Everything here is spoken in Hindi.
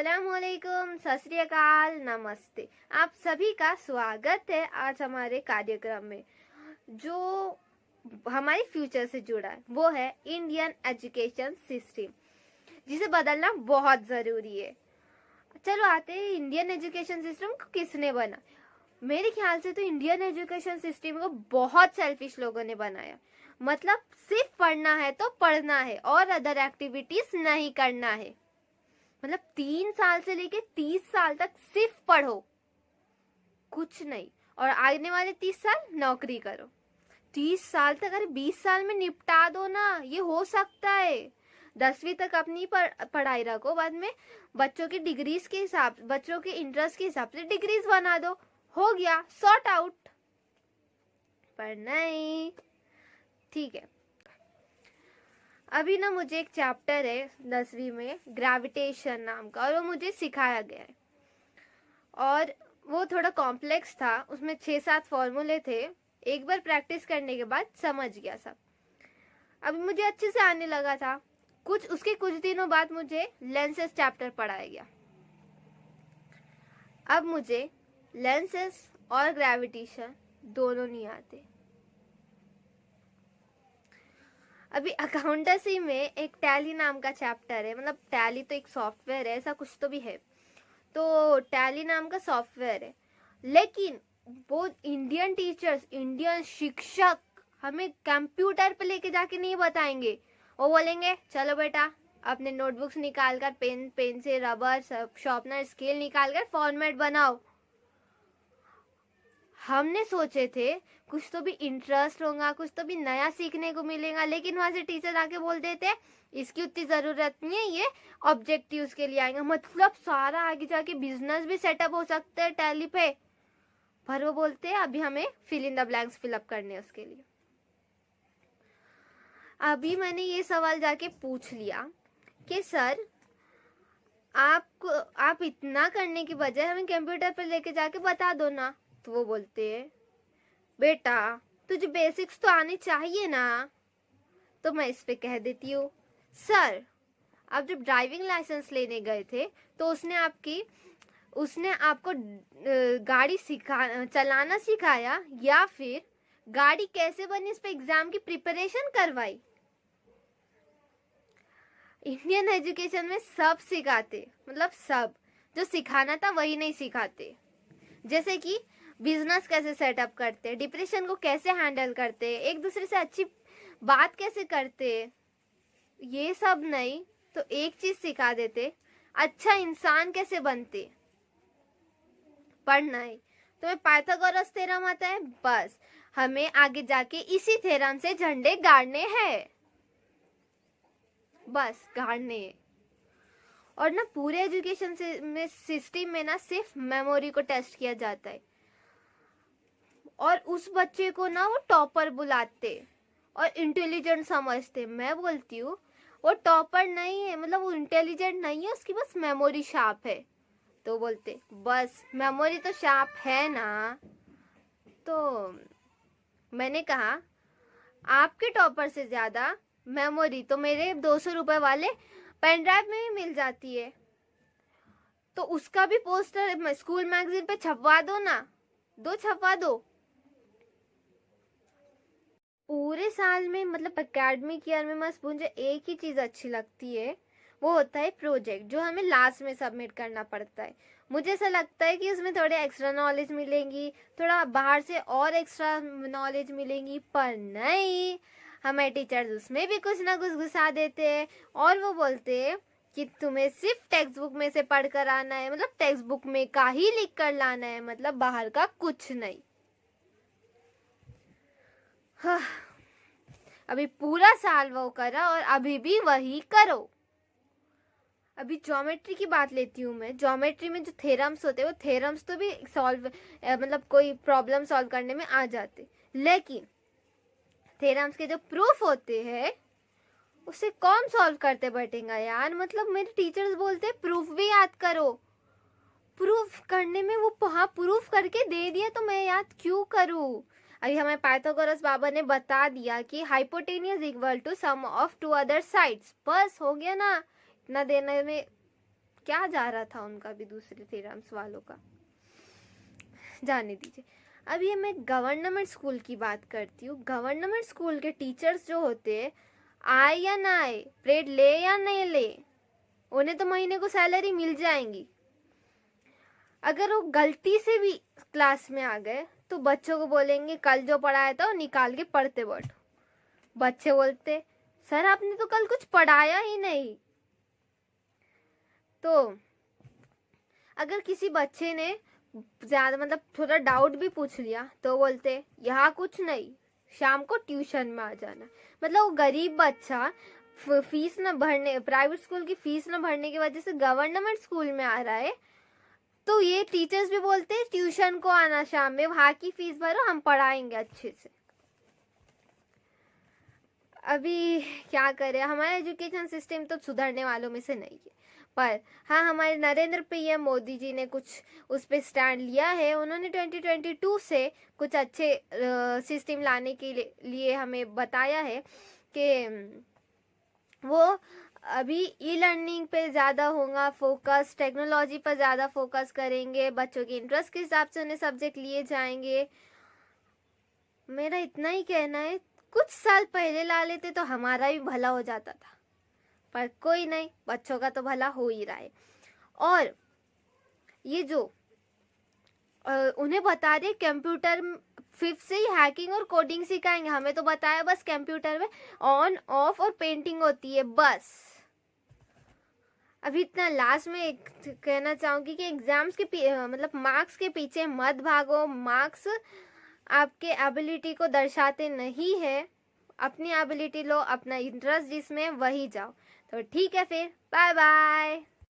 अस्सलामुअलैकुम, सत श्री अकाल, नमस्ते। आप सभी का स्वागत है आज हमारे कार्यक्रम में जो हमारे फ्यूचर से जुड़ा है। वो है इंडियन एजुकेशन सिस्टम, जिसे बदलना बहुत ज़रूरी है। चलो आते हैं, इंडियन एजुकेशन सिस्टम को किसने बना। मेरे ख्याल से तो इंडियन एजुकेशन सिस्टम को बहुत सेल्फिश लोगों ने बनाया। मतलब सिर्फ पढ़ना है तो पढ़ना है और अदर एक्टिविटीज नहीं करना है। मतलब 3 साल से लेके 30 साल तक सिर्फ पढ़ो, कुछ नहीं, और आने वाले 30 साल नौकरी करो। 30 साल तक, अरे 20 साल में निपटा दो ना, ये हो सकता है। 10वीं तक अपनी पढ़ाई रखो, बाद में बच्चों की डिग्रीज के हिसाब, बच्चों के इंटरेस्ट के हिसाब से डिग्रीज बना दो, हो गया, सॉर्ट आउट। पर नहीं, ठीक है। अभी ना मुझे एक चैप्टर है 10वीं में, ग्रेविटेशन नाम का, और वो मुझे सिखाया गया है और वो थोड़ा कॉम्प्लेक्स था। उसमें 6-7 फॉर्मूले थे। एक बार प्रैक्टिस करने के बाद समझ गया सब। अभी मुझे अच्छे से आने लगा था। उसके कुछ दिनों बाद मुझे लेंसेस चैप्टर पढ़ाया गया। अब मुझे लेंसेस और ग्रेविटेशन दोनों नहीं आते। अभी अकाउंटेंसी में एक टैली नाम का चैप्टर है। मतलब टैली तो एक सॉफ्टवेयर है, ऐसा कुछ तो भी है। तो टैली नाम का सॉफ्टवेयर है, लेकिन वो इंडियन टीचर्स, इंडियन शिक्षक हमें कंप्यूटर पे लेके जाके नहीं बताएंगे। वो बोलेंगे चलो बेटा अपने नोटबुक्स निकाल कर, पेन से रबर, शार्पनर, स्केल निकाल कर फॉर्मेट बनाओ। हमने सोचे थे कुछ तो भी इंटरेस्ट होगा, कुछ तो भी नया सीखने को मिलेगा, लेकिन वहां से टीचर आके बोल देते इसकी उतनी जरूरत नहीं है, ये ऑब्जेक्टिव्स के लिए आएगा। मतलब सारा आगे जाके बिजनेस भी सेटअप हो सकता है टैली पे, पर वो बोलते हैं अभी हमें fill in the blanks fill up करने उसके लिए। अभी मैंने ये सवाल जाके पूछ लिया कि सर आप इतना करने की बजाय हमें कंप्यूटर पर लेके जाके बता दो ना। तो वो बोलते हैं बेटा तुझे बेसिक्स तो आने चाहिए ना। तो मैं इस पे कह देती हूँ सर आप जब ड्राइविंग लाइसेंस लेने गए थे तो उसने आपको गाड़ी चलाना सिखाया या फिर गाड़ी कैसे बनी इस पे एग्जाम की प्रिपरेशन करवाई। इंडियन एजुकेशन में सब सिखाते, मतलब सब, जो सिखाना था वही नहीं सिखाते। जैसे कि बिजनेस कैसे सेटअप करते, डिप्रेशन को कैसे हैंडल करते, एक दूसरे से अच्छी बात कैसे करते, ये सब नहीं तो एक चीज सिखा देते, अच्छा इंसान कैसे बनते। पढ़ना है तुम्हें पाइथागोरस थ्योरम आता है, बस हमें आगे जाके इसी थ्योरम से झंडे गाड़ने हैं, बस गाड़ने हैं। और ना पूरे एजुकेशन सिस्टम में ना सिर्फ मेमोरी को टेस्ट किया जाता है, और उस बच्चे को ना वो टॉपर बुलाते और इंटेलिजेंट समझते। मैं बोलती हूँ वो टॉपर नहीं है, मतलब वो इंटेलिजेंट नहीं है, उसकी बस मेमोरी शार्प है। तो बोलते बस मेमोरी तो शार्प है ना। तो मैंने कहा आपके टॉपर से ज्यादा मेमोरी तो मेरे 200 रुपए वाले पेन ड्राइव में ही मिल जाती है। तो उसका भी पोस्टर स्कूल मैगजीन पे छपवा दो ना, छपवा दो। पूरे साल में, मतलब एकेडमिक ईयर में बस मुझे एक ही चीज अच्छी लगती है, वो होता है प्रोजेक्ट, जो हमें लास्ट में सबमिट करना पड़ता है। मुझे ऐसा लगता है कि उसमें थोड़े एक्स्ट्रा नॉलेज मिलेंगी, थोड़ा बाहर से और एक्स्ट्रा नॉलेज मिलेंगी, पर नहीं, हमें टीचर्स उसमें भी कुछ ना कुछ घुसा देते हैं और वो बोलते हैं कि तुम्हें सिर्फ टेक्स्ट बुक में से पढ़ कर आना है, मतलब टेक्स्ट बुक में का ही लिख कर लाना है, मतलब बाहर का कुछ नहीं। हाँ, अभी पूरा साल वो करा और अभी भी वही करो। अभी ज्योमेट्री की बात लेती हूँ मैं। ज्योमेट्री में जो थ्योरम्स होते हैं वो थ्योरम्स तो भी सॉल्व, मतलब कोई प्रॉब्लम सॉल्व करने में आ जाते, लेकिन थ्योरम्स के जो प्रूफ होते हैं उसे कौन सॉल्व करते बैठेगा यार। मतलब मेरे टीचर्स बोलते हैं प्रूफ भी याद करो। प्रूफ करने में वो हाँ प्रूफ करके दे दिया तो मैं याद क्यों करूँ। अभी हमें पाइथागोरस बाबा ने बता दिया कि hypotenuse equal to sum of 2 other sides, बस हो गया ना। इतना देने में क्या जा रहा था उनका भी दूसरे थ्योरम्स वालों का, जाने दीजिए। अब ये मैं गवर्नमेंट स्कूल की बात करती हूँ। गवर्नमेंट स्कूल के टीचर्स जो होते हैं, आए या ना आए, पेड ले या नहीं ले, उन्हें तो महीने को सैलरी मिल जाएंगी। अगर वो गलती से भी क्लास में आ गए तो बच्चों को बोलेंगे कल जो पढ़ाया था वो निकाल के पढ़ते बैठो। बच्चे बोलते सर आपने तो कल कुछ पढ़ाया ही नहीं। तो अगर किसी बच्चे ने ज्यादा मतलब थोड़ा डाउट भी पूछ लिया तो बोलते यहाँ कुछ नहीं, शाम को ट्यूशन में आ जाना। मतलब वो गरीब बच्चा फीस न भरने, प्राइवेट स्कूल की फीस न भरने की वजह से गवर्नमेंट स्कूल में आ रहा है, तो ये टीचर्स भी बोलते हैं ट्यूशन को आना शाम में, वहां की फीस भरो, हम पढ़ाएंगे अच्छे से। अभी क्या करें, हमारा एजुकेशन सिस्टम तो सुधरने वालों में से नहीं है, पर हाँ हमारे नरेंद्र पीएम मोदी जी ने कुछ उस पर स्टैंड लिया है। उन्होंने 2022 से कुछ अच्छे सिस्टम लाने के लिए हमें बताया है कि वो अभी ई लर्निंग पे ज़्यादा होगा फोकस, टेक्नोलॉजी पर ज़्यादा फोकस करेंगे, बच्चों के इंटरेस्ट के हिसाब से उन्हें सब्जेक्ट लिए जाएंगे। मेरा इतना ही कहना है, कुछ साल पहले ला लेते तो हमारा भी भला हो जाता था, पर कोई नहीं, बच्चों का तो भला हो ही रहा है। और ये जो उन्हें बता रहे कंप्यूटर 5th से ही हैकिंग और कोडिंग सिखाएंगे, हमें तो बताया बस कंप्यूटर में ऑन ऑफ और पेंटिंग होती है बस। अभी इतना लास्ट में एक कहना चाहूंगी कि एग्जाम्स के मतलब मार्क्स के पीछे मत भागो। मार्क्स आपके एबिलिटी को दर्शाते नहीं है, अपनी एबिलिटी लो, अपना इंटरेस्ट जिसमें वही जाओ। तो ठीक है फिर, बाय बाय।